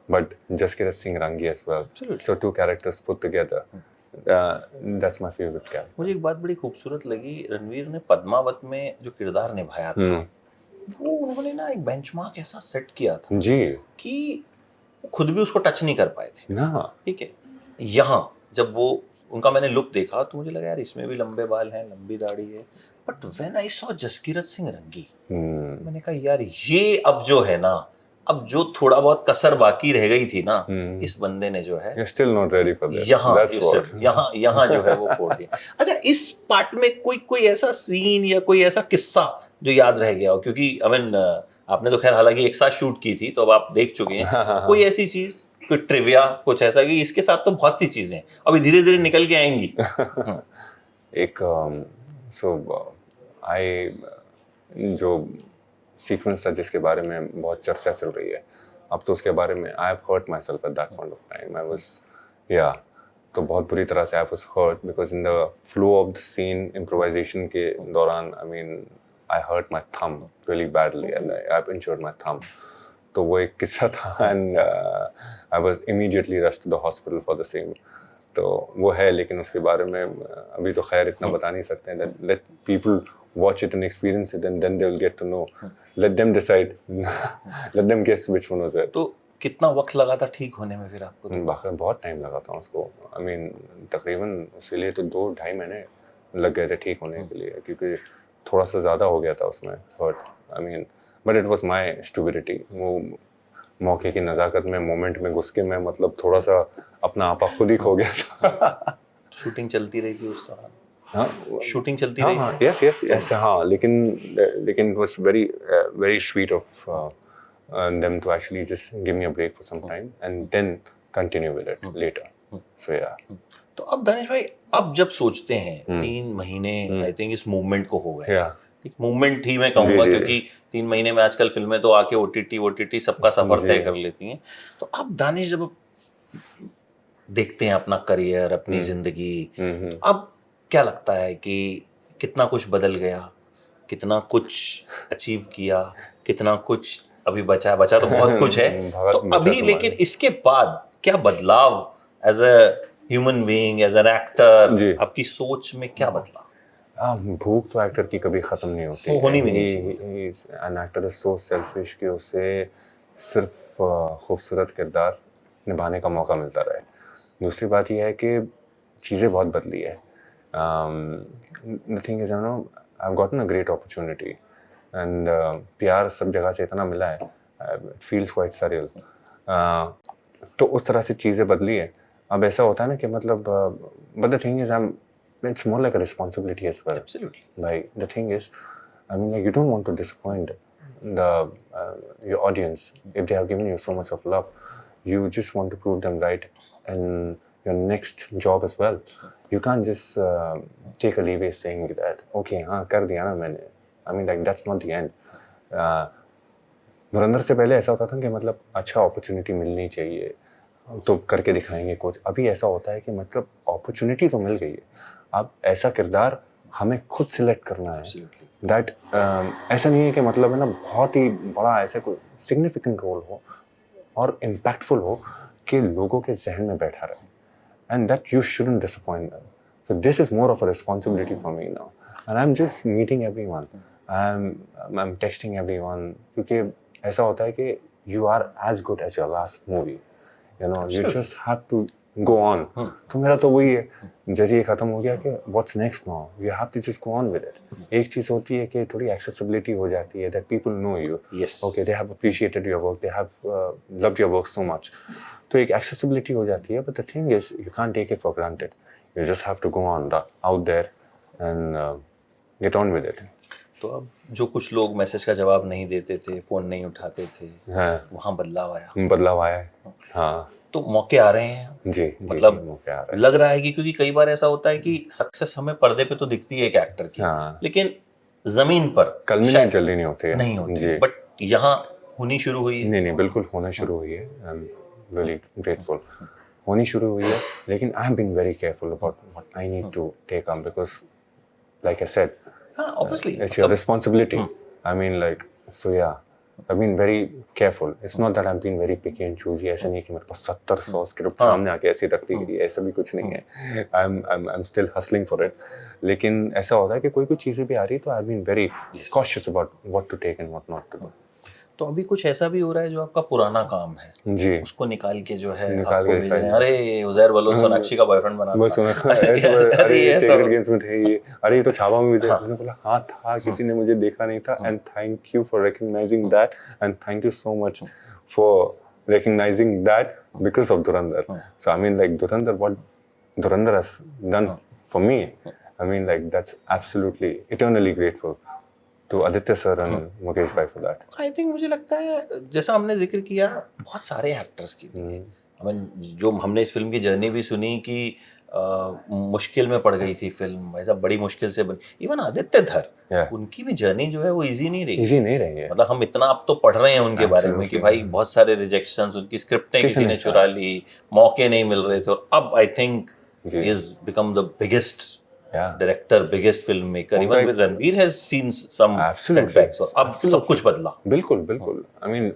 but Jaskirat Singh Rangi as well. Absolutely. So 2 characters put together, that's my favorite character. मुझे एक बात बड़ी खूबसूरत लगी, रणवीर ने पद्मावत में जो किरदार निभाया था वो उन्होंने ना एक बेंचमार्क ऐसा सेट किया था जी कि खुद भी उसको टच नहीं कर पाए थे ना। ठीक है, यहाँ जब वो उनका मैंने लुक देखा तो मुझे लगा यार इसमें भी लंबे बाल हैं, लंबी दाढ़ी है, but when I saw Jaskirat Singh रंगी मैंने कहा यार ये अब जो है ना, अब जो थोड़ा बहुत कसर बाकी रह गई थी ना, इस बंदे ने जो है You're still not ready for that. यहाँ That's what. यहाँ जो है वो फोड़ दिया। अच्छा, इस पार्ट में कोई ऐसा सीन या कोई ऐसा किस्सा जो याद रह गया हो, क्योंकि आई मीन आपने तो खैर हालांकि एक साथ शूट की थी तो अब आप देख चुके हैं, कोई ऐसी चीज, कोई ट्रिविया, कुछ ऐसा कि इसके साथ तो बहुत सी चीजें अभी धीरे धीरे निकल के आएंगी। एक जो सीक्वेंस था जिसके बारे में बहुत चर्चा चल रही है अब, तो उसके बारे में I have hurt myself at that point of time. I was तो बहुत बुरी तरह से I was hurt because in the flow of the scene improvisation के दौरान I mean I hurt my thumb really badly and I have injured my thumb. तो वो एक किस्सा था and I was immediately rushed to the hospital for the same. तो वो है, लेकिन उसके बारे में अभी तो खैर इतना बता नहीं सकते हैं। Let people watch it and experience it and then they will get to know. Let them decide. Let them guess which one was it. तो कितना वक्त लगा था ठीक होने में फिर आपको? तो बहुत टाइम लगा था उसको। I mean तकरीबन उसके लिए तो 2-2.5 महीने लग गए थे ठीक होने के लिए, क्योंकि थोड़ा सा ज़्यादा हो गया था उसमें hurt. I mean but it was my stupidity. वो मौके की नज़ाकत में मोमेंट में घुस के मैं मतलब थोड़ा सा अपना आपा खुद ही खो गया था। शूटिंग चलती रही थी उस दौरान? हाँ, शूटिंग चलती रही? यस हाँ, लेकिन it was very sweet of them to actually just give me a break for some time and then continue with it later. So yeah. तो अब दानिश भाई, अब जब सोचते हैं 3 महीने आई थिंक इस मूवमेंट को हो गए, मूवमेंट ही मैं कहूँगा, क्योंकि 3 महीने में आजकल फिल्में तो आके ओटीटी सबका सफर तय कर लेती हैं। तो अब दानिश जब देखते हैं अपना करियर, अपनी जिंदगी, अब क्या लगता है कि कितना कुछ बदल गया, कितना कुछ अचीव किया, कितना कुछ अभी बचा तो बहुत कुछ है तो अभी, लेकिन इसके बाद क्या बदलाव as a human being, as an actor, आपकी सोच में क्या बदला? भूख तो एक्टर की कभी खत्म नहीं होती, होनी भी नहीं। An actor is so selfish कि उसे सिर्फ खूबसूरत किरदार निभाने का मौका मिलता रहे। दूसरी बात यह है कि चीज़ें बहुत बदली है। The thing is, I've gotten a great opportunity and प्यार सब जगह से इतना मिला है, it feels quite surreal. तो उस तरह से चीज़ें बदली है। अब ऐसा होता है ना कि मतलब but the thing is, it's more like a responsibility as well. Absolutely. Like the thing is, I mean, like you don't want to disappoint your audience if they have given you so much of love. You just want to prove them right in your next job as well. You can't just take a leeway saying that okay हाँ कर दिया ना मैंने. I mean like that's not the end. धुरंधर से पहले ऐसा होता था कि मतलब अच्छा अपॉर्चुनिटी मिलनी चाहिए तो करके दिखाएंगे कुछ। अभी ऐसा होता है कि मतलब अपॉर्चुनिटी तो मिल गई है, अब ऐसा किरदार हमें खुद सिलेक्ट करना है दैट ऐसा नहीं है कि मतलब है ना बहुत ही बड़ा ऐसा कोई सिग्निफिकेंट रोल हो और इम्पैक्टफुल हो कि लोगों के जहन में बैठा रहे, and that you shouldn't disappoint them. So this is more of a responsibility for me now, and I'm just meeting everyone. I'm texting everyone क्योंकि ऐसा होता है कि you are as good as your last movie, you know. You just have to go on. तो मेरा तो वही है, जैसे ये खत्म हो गया कि what's next now? You have to just go on with it. एक चीज़ होती है कि थोड़ी accessibility हो जाती है, that people know you. Yes. Okay, they have appreciated your work, they have loved your work so much. तो एक accessibility हो जाती है, but the thing is you can't take it for granted. You just have to go on out there and get on with it. तो अब जो कुछ लोग मैसेज का जवाब नहीं देते थे, फोन नहीं उठाते थे, वहाँ बदलाव आया है। हाँ, तो मौके आ रहे हैं जी, मतलब मौके आ रहे हैं। लग रहा है कि क्योंकि कई बार ऐसा होता है कि सक्सेस हमें पर्दे पे तो दिखती है एक एक्टर की, लेकिन जमीन पर कल्मिनेट जल्दी नहीं होती, बट यहाँ होनी शुरू हुई है। नहीं, बिल्कुल होना शुरू हुई है। I am really grateful. होनी शुरू हुई है, लेकिन I have been very careful about what I need to take up, because like I said, obviously it's your responsibility. I mean, like, so yeah, I've been very careful. It's not that I've been very picky and choosy. ऐसा नहीं कि मेरे पास 70-100 script सामने आके ऐसे रख दी गई, ऐसा भी कुछ नहीं है। I'm still hustling for it. लेकिन ऐसा होता है कि कोई चीज़ें भी आ रही तो I've been very cautious about what to take and what not to do. तो अभी कुछ ऐसा भी हो रहा है जो आपका पुराना काम है जी, उसको निकाल के जो है आपको भेज रहे हैं, अरे उज़ैर बलोच सोनाक्षी का बॉयफ्रेंड बना था, अरे ये सीक्रेट गेम्स में थे ये, अरे ये तो छावा में भी थे। मैंने बोला हाँ था, किसी ने मुझे देखा नहीं था, and thank you for recognising that, and thank you so much for recognising that because of Dhurandhar. So I mean like Dhurandhar, what Dhurandhar has done for me, I mean like that's absolutely eternally grateful to Aditya sir and Mukesh bhai for that. I think मुझे लगता है जैसा हमने जिक्र किया बहुत सारे actors की, I mean, जो हमने इस फिल्म की जर्नी भी सुनी कि मुश्किल में पड़ गई थी फिल्म, ऐसा बड़ी मुश्किल से बनी। इवन आदित्य धर, उनकी भी जर्नी जो है वो इजी नहीं रही है। मतलब हम इतना अब तो पढ़ रहे हैं उनके बारे में कि भाई बहुत सारे रिजेक्शंस, उनकी स्क्रिप्टें किसी ने चुरा ली, मौके नहीं मिल रहे थे, और अब I think is become the biggest director, biggest filmmaker. Even with Ranveer has seen some setbacks. और अब सब कुछ बदला। बिल्कुल। I mean,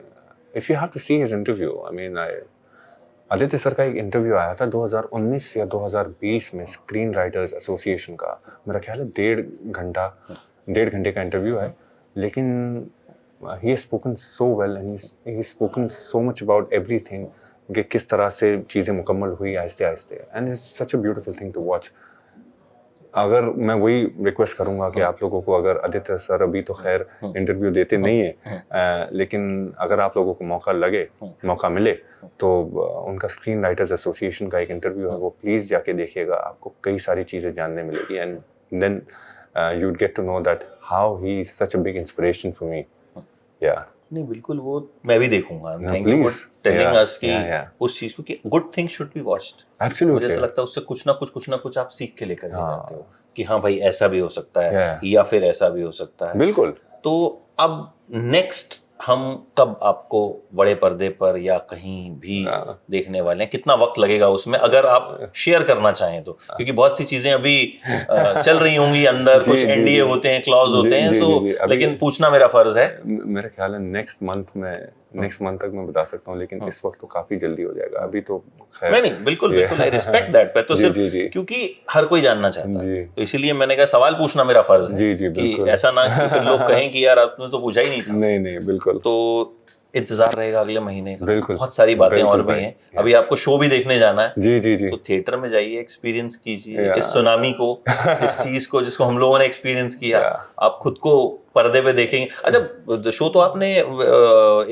if you have to see his interview, I mean, Aditya sir का एक इंटरव्यू आया था 2019 या 2020 में स्क्रीन राइटर्स एसोसिएशन का, मेरा ख्याल है 1.5 घंटे का इंटरव्यू है, लेकिन he has spoken so well and he's spoken so much about everything कि किस तरह से चीज़ें मुकम्मल हुई आहिस्ते, and it's such a beautiful thing to watch. अगर मैं वही रिक्वेस्ट करूंगा कि आप लोगों को, अगर आदित्य सर अभी तो खैर इंटरव्यू देते नहीं है, लेकिन अगर आप लोगों को मौका मिले तो उनका स्क्रीन राइटर्स एसोसिएशन का एक इंटरव्यू है, वो प्लीज़ जाके देखिएगा, आपको कई सारी चीज़ें जानने मिलेगी, and then you would get to know that how he is such a big inspiration for me. या नहीं, बिल्कुल, वो मैं भी देखूंगा। Thank you for telling us कि उस चीज को कि good thing should be watched. Absolutely, मुझे ऐसा लगता है उससे कुछ ना कुछ आप सीख के लेकर जाते हो कि हाँ भाई ऐसा भी हो सकता है, या फिर ऐसा भी हो सकता है। बिल्कुल। तो अब नेक्स्ट हम कब आपको बड़े पर्दे पर या कहीं भी देखने वाले हैं? कितना वक्त लगेगा उसमें, अगर आप शेयर करना चाहें तो? क्योंकि बहुत सी चीजें अभी चल रही होंगी अंदर, कुछ एनडीए होते हैं, क्लॉज होते हैं, सो लेकिन पूछना मेरा फर्ज है। मेरा ख्याल है नेक्स्ट मंथ तक मैं बता सकता हूँ, लेकिन इस वक्त तो काफी जल्दी हो जाएगा। अभी तो खैर नहीं, बिल्कुल आई रिस्पेक्ट दैट। तो सिर्फ क्योंकि हर कोई जानना चाहता है, तो इसीलिए मैंने कहा सवाल पूछना मेरा फर्ज है कि ऐसा ना कि फिर लोग कहें कि यार आपने तो पूछा ही नहीं था। नहीं, बिल्कुल। तो इंतजार रहेगा अगले महीने का। बहुत सारी बातें और भी हैं। अभी आपको शो भी देखने जाना है। जी। तो थिएटर में जाइए, एक्सपीरियंस कीजिए इस सुनामी को, इस चीज को जिसको हम लोगों ने एक्सपीरियंस किया। आप खुद को पर्दे पे देखेंगे। अच्छा, शो तो आपने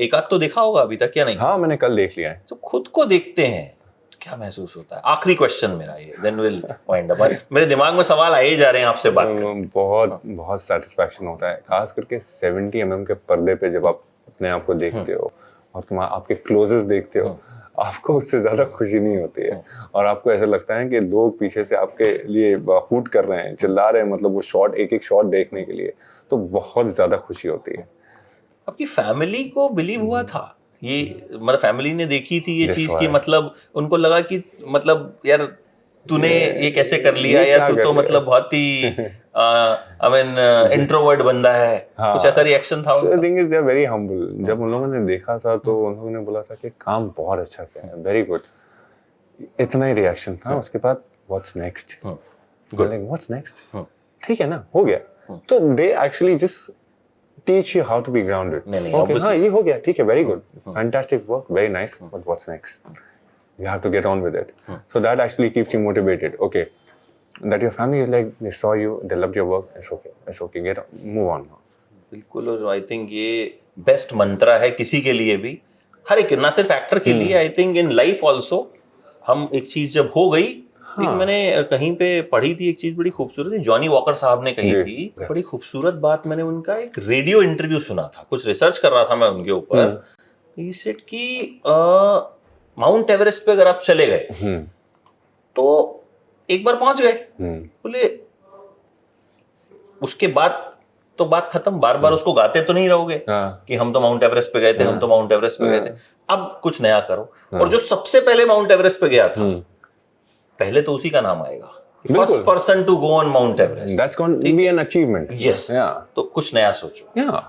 एक आध तो देखा होगा अभी तक, क्या नहीं? हाँ, मैंने कल देख लिया है। तो खुद को देखते हैं तो क्या महसूस होता है? आखिरी क्वेश्चन मेरा ये, देन विल वाइंड अप। मेरे दिमाग में सवाल आए जा रहे हैं आपसे बात करके। बहुत सेटिस्फैक्शन होता है, खास करके 70 mm के पर्दे पे जब आप अपने आप को देखते हो और आपके क्लोजेस देखते हो, आपको उससे ज्यादा खुशी नहीं होती है। और आपको ऐसा लगता है कि लोग पीछे से आपके लिए हूट कर रहे हैं, चिल्ला रहे हैं, मतलब वो शॉट, एक शॉट देखने के लिए, तो बहुत ज्यादा खुशी होती है। आपकी फैमिली को बिलीव हुआ था ये, मतलब फैमिली ने देखी थी ये Yes, चीज why? कि मतलब उनको लगा कि मतलब यार तूने ये कैसे कर लिया, ये या क्या तू कर तो लिया? मतलब बहुत ही आई मीन इंट्रोवर्ट बंदा है, कुछ ऐसा रिएक्शन था So the उनका? thing is they are very humble. जब उन लोगों ने देखा था तो उन लोगों ने बोला था कि काम बहुत अच्छा किया है, वेरी गुड, इतना ही रिएक्शन था. उसके बाद what's next, Good. What's next, ठीक है ना, हो गया. तो they actually just teach you how to be grounded. नहीं, ओके, obviously. हाँ ये हो गया, ठीक है, very good, fantastic work, very nice, but what's next, you have to get on with it. So that actually keeps you motivated. Okay, that your family is like, they saw you, they loved your work, it's okay, get on, move on. बिल्कुल. और I think ये best मंत्रा है किसी के लिए भी, हर एक, ना सिर्फ एक्टर के लिए, I think in life also. हम एक चीज जब हो गई, एक मैंने कहीं पे पढ़ी थी एक चीज बड़ी खूबसूरत, जॉनी वॉकर साहब ने कही थी, बड़ी खूबसूरत बात. मैंने उनका एक रेडियो इंटरव्यू सुना था, कुछ रिसर्च कर रहा था मैं उनके ऊपर. ही सेड कि माउंट एवरेस्ट पे अगर आप चले गए तो एक बार पहुंच गए, बोले उसके बाद तो बात खत्म, बार बार उसको गाते तो नहीं रहोगे कि हम तो माउंट एवरेस्ट पे गए थे, हम तो माउंट एवरेस्ट पे गए थे, अब कुछ नया करो. और जो सबसे पहले माउंट एवरेस्ट पे गया था, पहले तो उसी का नाम आएगा, first person to go on Mount Everest. That's going to be an achievement. Yes. तो कुछ नया सोचो. Yeah.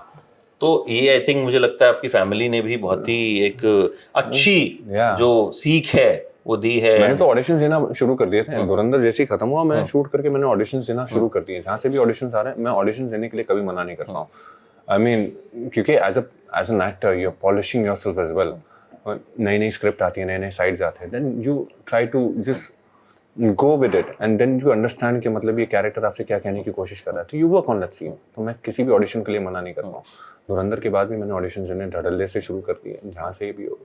तो ये आई थिंक मुझे लगता है आपकी फैमिली ने भी बहुत ही एक अच्छी जो सीख है वो दी है. मैंने तो ऑडिशंस देना शुरू कर दिए थे, धुरंधर जैसे ही खत्म हुआ मैं शूट करके मैंने ऑडिशंस देना शुरू कर दिए. जहाँ से भी ऑडिशंस आ रहे हैं मैं ऑडिशंस देने के लिए कभी मना नहीं करता हूँ. आई मीन क्योंकि as an actor you are polishing yourself as well. नई नई स्क्रिप्ट आती है, नए नए साइड्स आते हैं, then you try to just go with it and then you understand कि मतलब ये कैरेक्टर आपसे क्या कहने की कोशिश कर रहा है, तो you work on that scene. तो मैं किसी भी ऑडिशन के लिए मना नहीं करता हूँ. धुरंधर के बाद भी मैंने ऑडिशन देने धड़ल्ले से शुरू कर दिए, जहाँ से भी हो.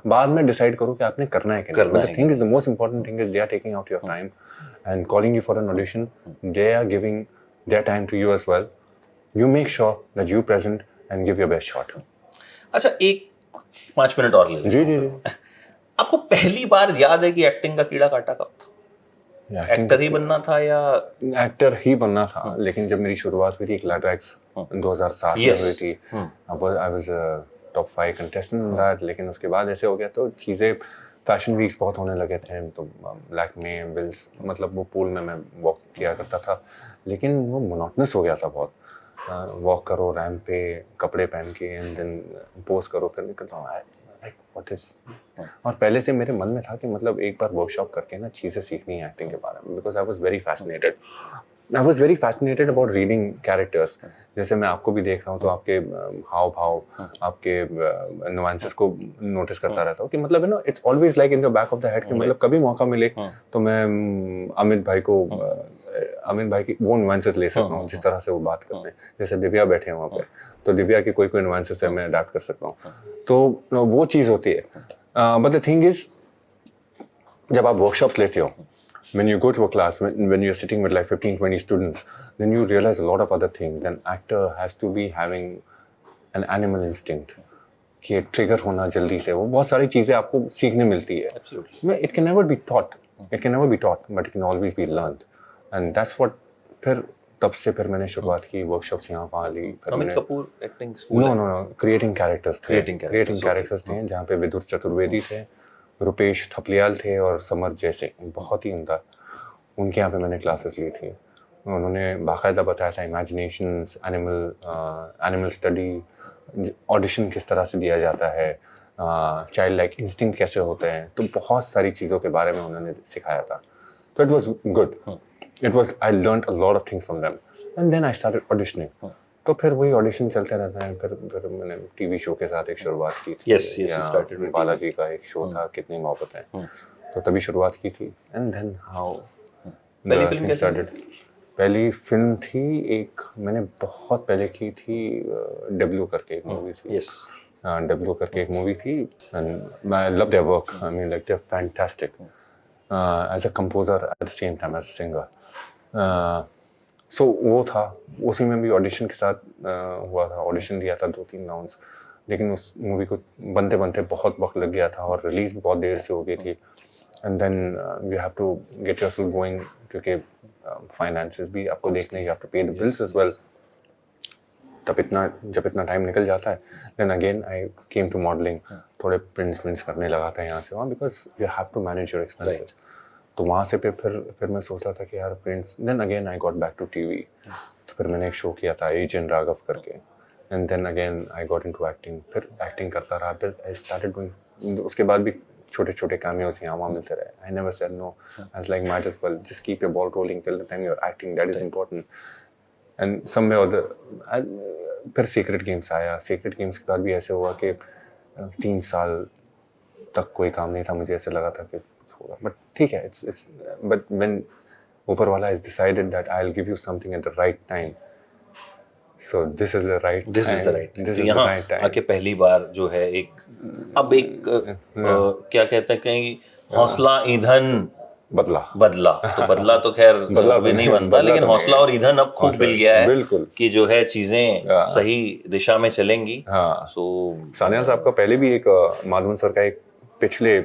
बाद में डिसाइड करो कि आपने करना है क्या. But the thing is, the most important thing is they are taking out your time and calling you for an audition. They are giving their time to you as well. You make sure that you present and give your best shot. अच्छा, एक 5 minute और ले लेते जी जी जी. आपको पहली बार याद है कि एक्टिंग का कीड़ा काटा कब था? एक्टर ही बनना था या? एक्टर ही बनना था, लेकिन जब मेरी शुरुआत हुई थी क्लैड्रैक्स 2007 में हुई थी. I was top 5 contestant in that. लेकिन उसके बाद ऐसे हो गया तो चीज़ें, फैशन वीक्स बहुत होने लगे थे, तो लैक्मे, विल्स, मतलब वो पूल में मैं वॉक किया करता था, लेकिन वो मोनोटनस हो गया था बहुत. वॉक करो रैंप पे कपड़े पहन के एंड देन पोज करो, फिर निकलता हूँ व्हाट इज. और पहले से मेरे मन में था कि मतलब एक बार वर्कशॉप करके ना चीज़ें सीखनी है एक्टिंग के बारे में, because I was very fascinated about reading characters. जैसे मैं आपको भी देख रहा हूँ तो आपके हाव भाव, आपके नुआंसेस को नोटिस करता रहता हूँ कि मतलब है ना, it's always like in the back of the head कि मतलब कभी मौका मिले तो मैं अमित भाई की वो नुआंसेस ले सकता हूँ, जिस तरह से वो बात करते हैं. जैसे दिव्या बैठे हैं वहाँ पे, तो दिव्या की कोई नुआंसेस है मैं अडैप्ट कर सकता हूँ, तो वो चीज़ होती है. बट द थिंग इज, जब आप वर्कशॉप्स लेते हो, when you go to a class, when you're sitting with like 15-20 students, then you realize a lot of other things. Then actor has to be having an animal instinct, कि trigger होना जल्दी से, वो बहुत सारी चीज़ें आपको सीखने मिलती है. It can never be taught, but it can always be learned, and that's what. फिर तब से फिर मैंने शुरुआत की, वर्कशॉप्स यहाँ वहाँ ली. Amit Kapoor acting school? No, creating characters थे, जहाँ पे विदुर चतुर्वेदी थे, रुपेश थपलियाल थे और समर जैसे बहुत ही उम्दा. उनके यहाँ पे मैंने क्लासेस ली थी. उन्होंने बाकायदा बताया था इमेजिनेशंस, एनिमल स्टडी, ऑडिशन किस तरह से दिया जाता है, चाइल्ड लाइक इंस्टिंक्ट कैसे होते हैं, तो बहुत सारी चीज़ों के बारे में उन्होंने सिखाया था. तो it was good. I learned a lot of things from them, and then I started auditioning. तो फिर वही ऑडिशन चलते रहते हैं. फिर मैंने टीवी शो के साथ एक शुरुआत की थी. Yes, बालाजी का एक शो था, कितनी मोहब्बत है, तो तभी शुरुआत की थी. एंड देन हाउ पहली फिल्म थी एक, मैंने बहुत पहले की थी, डब्ल्यू करके एक मूवी थी. डब्ल्यू करके एक मूवी थी, and I love their work. I mean like they are fantastic as a composer at the same time as a singer. So वो था, उसी में भी ऑडिशन के साथ हुआ था. ऑडिशन दिया था 2-3 राउंड्स, लेकिन उस मूवी को बनते बनते बहुत वक्त लग गया था और रिलीज भी बहुत देर से हो गई थी. And then you have to get yourself going, क्योंकि फाइनेंसेस भी आपको देखने, you have to pay the bills as well. जब इतना टाइम निकल जाता है, then again I came to modelling, थोड़े प्रिंट्स करने लगा था यहाँ से वहाँ, because you have to manage your expenses. तो वहाँ से फिर मैं सोच रहा था कि यार prints, then again I got back to TV, तो फिर मैंने एक शो किया था एजेंट राघव करके, and then again I got into acting, फिर एक्टिंग करता रहा, फिर आई स्टार्टेड डूइंग, उसके बाद भी छोटे छोटे कैमियोज यहाँ वहाँ मिलते रहे। I never said no, I was like might as well just keep your ball rolling till the time you are acting, that is important. And someway और फिर सीक्रेट गेम्स आया, सीक्रेट गेम्स के बाद भी ऐसे हुआ कि 3 साल तक कोई काम नहीं था, मुझे ऐसे लगा था कि होगा, बट ठीक है, इट्स बट व्हेन ऊपर वाला has decided that I'll give you something at the right time, so this is the right time. This is the right time. This is यहाँ the right time. आके पहली बार जो है अब एक क्या कहते हैं कहीं हौसला ईंधन बदला तो बदला तो खैर भी नहीं बनता, लेकिन हौसला और ईंधन अब खूब मिल गया है, बिल्कुल, कि जो है चीजें सही दिशा में चलेंगी। हाँ, सो सानिया साहब का पहले भी एक माधवन सर का एक पिछले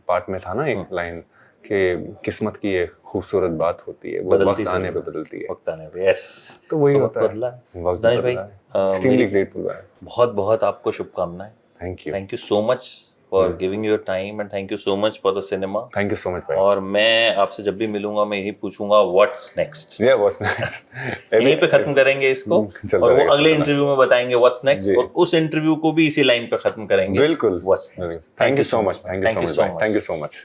पार्ट में था ना एक लाइन कि किस्मत की एक खूबसूरत बात होती है, वो वक्त आने पे बदलती है, वक्त आने पे, यस, तो वही होता है, बदला। वक्त दानिश भाई, एक्सट्रीमली ग्रेटफुल है, बहुत बहुत आपको शुभकामनाएं। Thank you so much for giving your time and thank you so much for the cinema. Thank you so much भाई। और मैं आपसे जब भी मिलूंगा मैं यही पूछूंगा व्हाट्स नेक्स्ट, व्हाट्स नेक्स्ट, यहीं पे खत्म करेंगे इसको, और वो अगले इंटरव्यू में बताएंगे व्हाट्स नेक्स्ट, और उस इंटरव्यू को भी इसी लाइन पे खत्म करेंगे, बिल्कुल, what's next. Thank you so much, thank you so much.